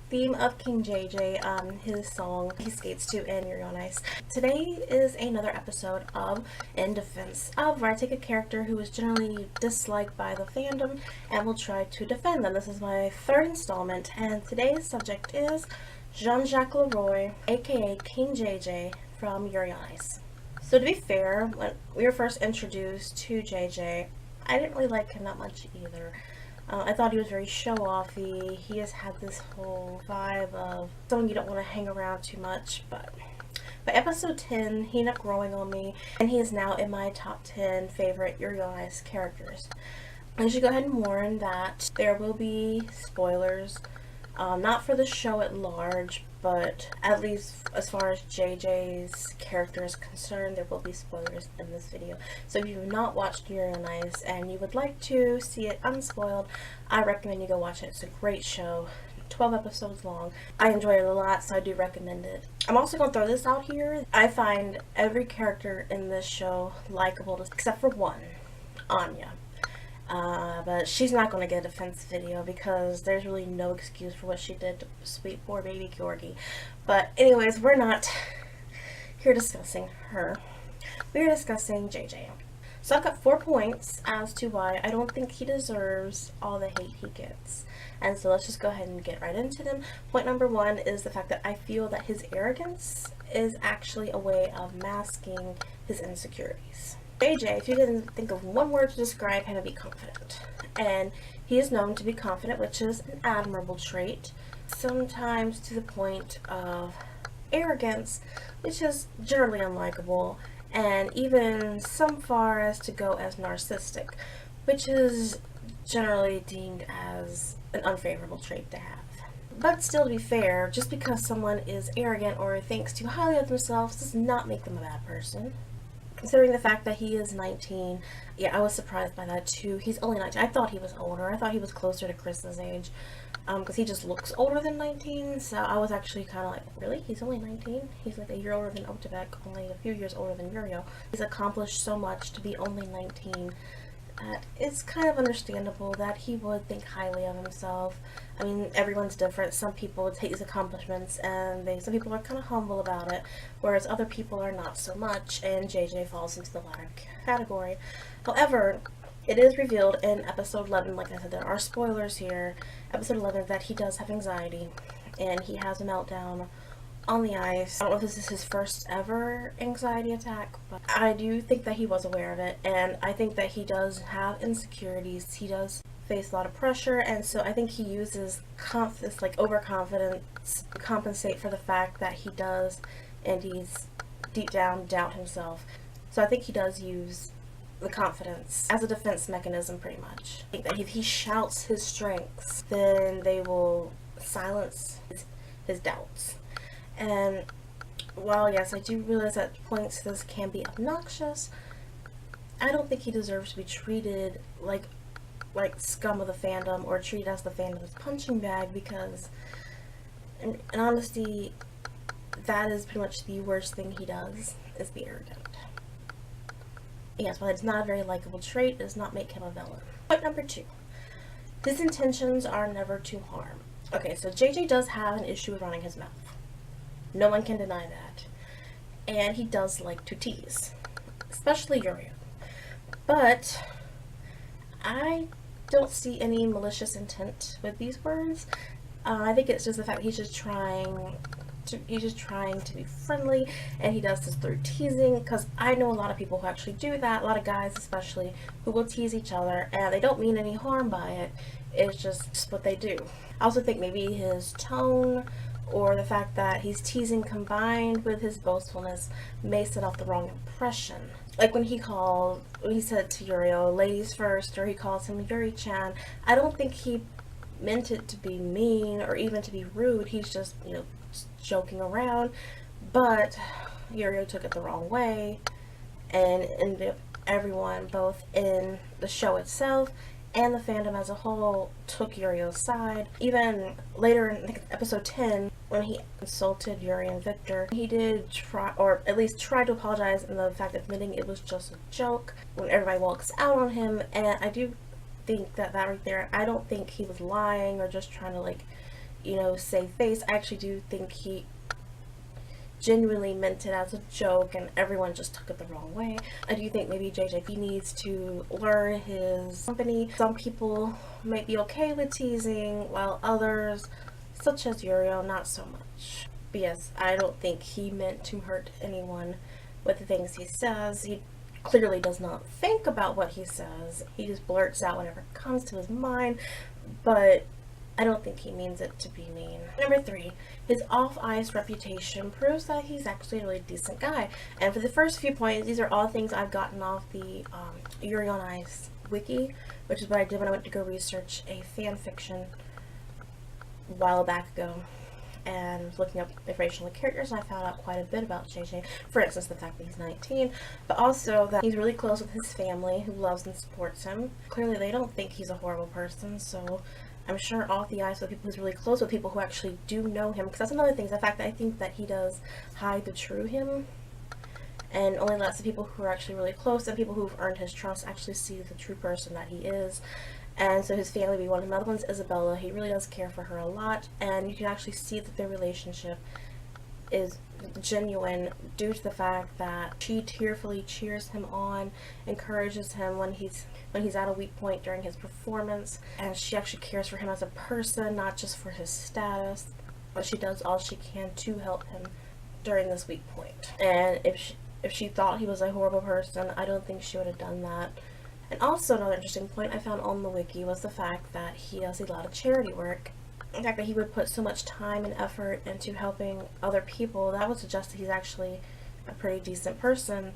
theme of King JJ, his song he skates to in Yuri on Ice. Today is another episode of In Defense of, where I take a character who is generally disliked by the fandom and will try to defend them. This is my third installment, and today's subject is Jean-Jacques Leroy, aka King JJ from Yuri on Ice. So to be fair, when we were first introduced to JJ, I didn't really like him that much either. I thought he was very show-offy. He has had this whole vibe of someone you don't want to hang around too much, but by episode 10, he ended up growing on me, and he is now in my top 10 favorite Yuri on Ice characters. I should go ahead and warn that there will be spoilers, not for the show at large, but at least as far as JJ's character is concerned, there will be spoilers in this video. So if you have not watched Yuri on Ice and you would like to see it unspoiled, I recommend you go watch it. It's a great show, 12 episodes long. I enjoy it a lot, so I do recommend it. I'm also going to throw this out here. I find every character in this show likable except for one, Anya. But she's not going to get a defense video because there's really no excuse for what she did to sweet poor baby Georgie. But anyways, we're not here discussing her. We're discussing JJ. So I've got 4 points as to why I don't think he deserves all the hate he gets. And so let's just go ahead and get right into them. Point number 1 is the fact that I feel that his arrogance is actually a way of masking his insecurities. JJ, if you didn't think of one word to describe him, would be confident. And he is known to be confident, which is an admirable trait, sometimes to the point of arrogance, which is generally unlikable, and even some far as to go as narcissistic, which is generally deemed as an unfavorable trait to have. But still, to be fair, just because someone is arrogant or thinks too highly of themselves does not make them a bad person. Considering the fact that he is 19, yeah, I was surprised by that too. He's only 19. I thought he was older. I thought he was closer to Chris's age, because he just looks older than 19, so I was actually kind of like, really? He's only 19? He's like a year older than Otavek, only a few years older than Yurio. He's accomplished so much to be only 19. It's kind of understandable that he would think highly of himself. I mean, everyone's different. Some people would take these accomplishments and some people are kind of humble about it, whereas other people are not so much, and JJ falls into the latter category. However, it is revealed in episode 11, like I said, there are spoilers here, episode 11, that he does have anxiety, and he has a meltdown on the ice. I don't know if this is his first ever anxiety attack, but I do think that he was aware of it, and I think that he does have insecurities. He does face a lot of pressure, and so I think he uses this like overconfidence to compensate for the fact that he does, and he's deep down doubt himself. So I think he does use the confidence as a defense mechanism, pretty much. I think that if he shouts his strengths, then they will silence his doubts. And while, yes, I do realize at points this can be obnoxious, I don't think he deserves to be treated like scum of the fandom or treated as the fandom's punching bag, because, in honesty, that is pretty much the worst thing he does, is be arrogant. Yes, while it's not a very likable trait, it does not make him a villain. Point number 2. His intentions are never to harm. Okay, so JJ does have an issue with running his mouth. No one can deny that. And he does like to tease, especially Yuri. But I don't see any malicious intent with these words. I think it's just the fact he's just trying to be friendly, and he does this through teasing, because I know a lot of people who actually do that, a lot of guys especially, who will tease each other, and they don't mean any harm by it. It's just what they do. I also think maybe his tone or the fact that he's teasing combined with his boastfulness may set off the wrong impression. Like when he said to Yurio, ladies first, or he calls him Yuri-chan, I don't think he meant it to be mean or even to be rude. He's just, joking around, but Yurio took it the wrong way, and ended up everyone, both in the show itself and the fandom as a whole, took Yurio's side. Even later in episode 10, when he insulted Yuri and Victor, he did try, or at least tried to apologize, in the fact of admitting it was just a joke when everybody walks out on him. And I do think that right there, I don't think he was lying or just trying to you know, save face. I actually do think he genuinely meant it as a joke and everyone just took it the wrong way. I do think maybe JJ needs to learn his company. Some people might be okay with teasing, while others, such as Yuri, not so much. But yes, I don't think he meant to hurt anyone with the things he says. He clearly does not think about what he says. He just blurts out whatever comes to his mind, but I don't think he means it to be mean. Number 3, his off-ice reputation proves that he's actually a really decent guy. And for the first few points, these are all things I've gotten off the Yuri on Ice wiki, which is what I did when I went to go research a fan fiction a while back ago. And looking up information on the characters, I found out quite a bit about JJ. For instance, the fact that he's 19, but also that he's really close with his family, who loves and supports him. Clearly, they don't think he's a horrible person, so I'm sure off the ice with people who's really close with people who actually do know him, because that's another thing, the fact that I think that he does hide the true him, and only lets the people who are actually really close and people who've earned his trust actually see the true person that he is. And so his family being one. Another one's Isabella. He really does care for her a lot, and you can actually see that their relationship is genuine due to the fact that she tearfully cheers him on, encourages him when he's at a weak point during his performance, and she actually cares for him as a person, not just for his status, but she does all she can to help him during this weak point. And if she thought he was a horrible person, I don't think she would have done that. And also another interesting point I found on the wiki was the fact that he does a lot of charity work. The fact that he would put so much time and effort into helping other people, that would suggest that he's actually a pretty decent person.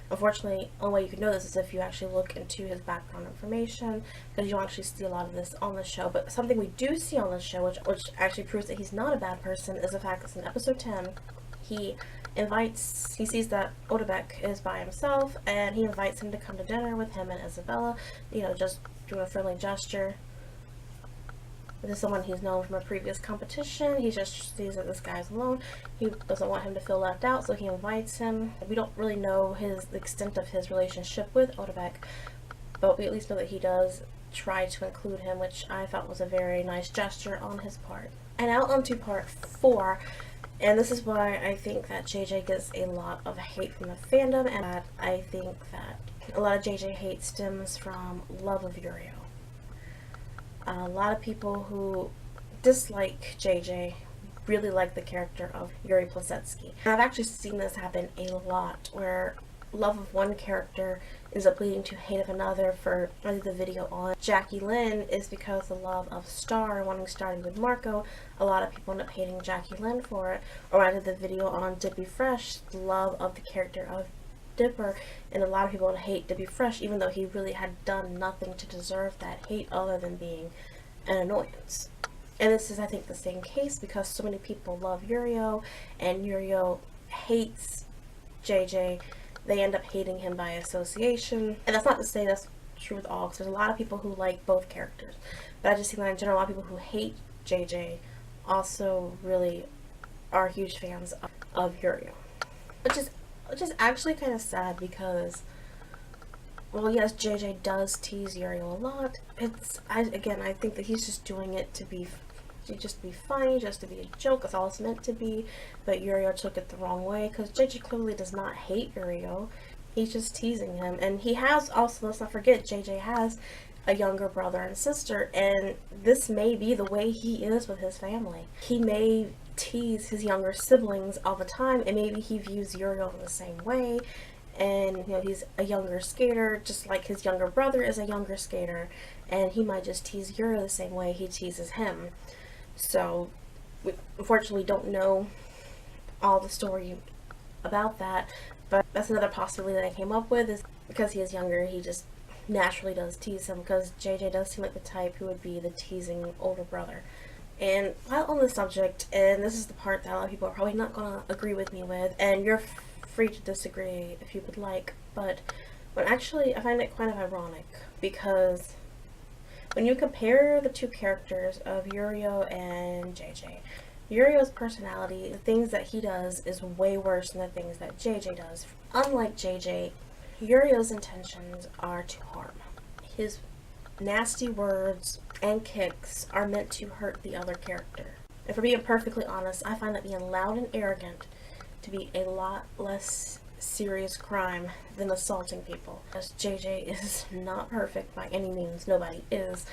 Unfortunately, the only way you can know this is if you actually look into his background information, because you don't actually see a lot of this on the show. But something we do see on the show, which actually proves that he's not a bad person, is the fact that in episode 10, he sees that Odebek is by himself, and he invites him to come to dinner with him and Isabella, you know, just doing a friendly gesture. This is someone he's known from a previous competition. He just sees that this guy's alone. He doesn't want him to feel left out, so he invites him. We don't really know the extent of his relationship with Odebek, but we at least know that he does try to include him, which I thought was a very nice gesture on his part. And now on to part 4. And this is why I think that JJ gets a lot of hate from the fandom, and that I think that a lot of JJ hate stems from love of Yuri. A lot of people who dislike JJ really like the character of Yuri Plisetsky. And I've actually seen this happen a lot, where love of one character ends up leading to hate of another. For I did the video on Jackie Lynn is because the love of Star, wanting Star with Marco, a lot of people end up hating Jackie Lynn for it. Or I did the video on Dippy Fresh, the love of the character of Dipper, and a lot of people hate Dippy Fresh even though he really had done nothing to deserve that hate other than being an annoyance. And this is, I think, the same case because so many people love Yurio and Yurio hates JJ. They end up hating him by association. And that's not to say that's true with all, because there's a lot of people who like both characters. But I just think that in general, a lot of people who hate JJ also really are huge fans of Yurio. Which is actually kind of sad because, well, yes, JJ does tease Yurio a lot. I think that he's just doing it to be funny, just to be a joke. That's all it's meant to be. But Yurio took it the wrong way because JJ clearly does not hate Yurio. He's just teasing him. And he has also, let's not forget, JJ has a younger brother and sister, and this may be the way he is with his family. He may tease his younger siblings all the time, and maybe he views Yurio in the same way. And, you know, he's a younger skater, just like his younger brother is a younger skater, and he might just tease Yurio the same way he teases him. So, we unfortunately don't know all the story about that, but that's another possibility that I came up with, is because he is younger, he just naturally does tease him, because JJ does seem like the type who would be the teasing older brother. And while on the subject, and this is the part that a lot of people are probably not going to agree with me with, and you're free to disagree if you would like, but actually I find it kind of ironic, because when you compare the two characters of Yurio and JJ, Yurio's personality, the things that he does, is way worse than the things that JJ does. Unlike JJ, Yurio's intentions are to harm. His nasty words and kicks are meant to hurt the other character. if we're being perfectly honest, I find that being loud and arrogant to be a lot less serious crime than assaulting people. As JJ is not perfect by any means, nobody is.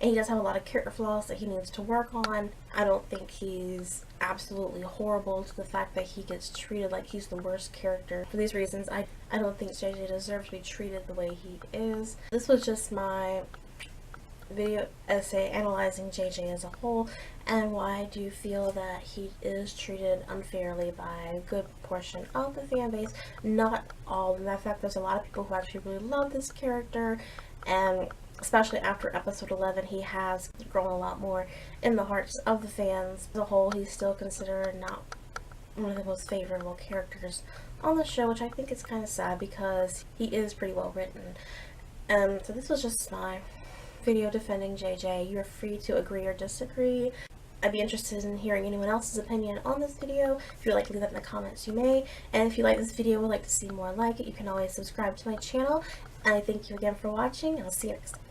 And he does have a lot of character flaws that he needs to work on. I don't think he's absolutely horrible to the fact that he gets treated like he's the worst character. For these reasons, I don't think JJ deserves to be treated the way he is. This was just my video essay analyzing JJ as a whole, and why I do feel that he is treated unfairly by a good portion of the fan base. Not all. In fact, there's a lot of people who actually really love this character, and especially after episode 11, he has grown a lot more in the hearts of the fans. As a whole, he's still considered not one of the most favorable characters on the show, which I think is kind of sad because he is pretty well written. So this was just my video defending JJ. You're free to agree or disagree. I'd be interested in hearing anyone else's opinion on this video. If you'd like to leave that in the comments, you may. And if you like this video and would like to see more like it, you can always subscribe to my channel. And I thank you again for watching, and I'll see you next time.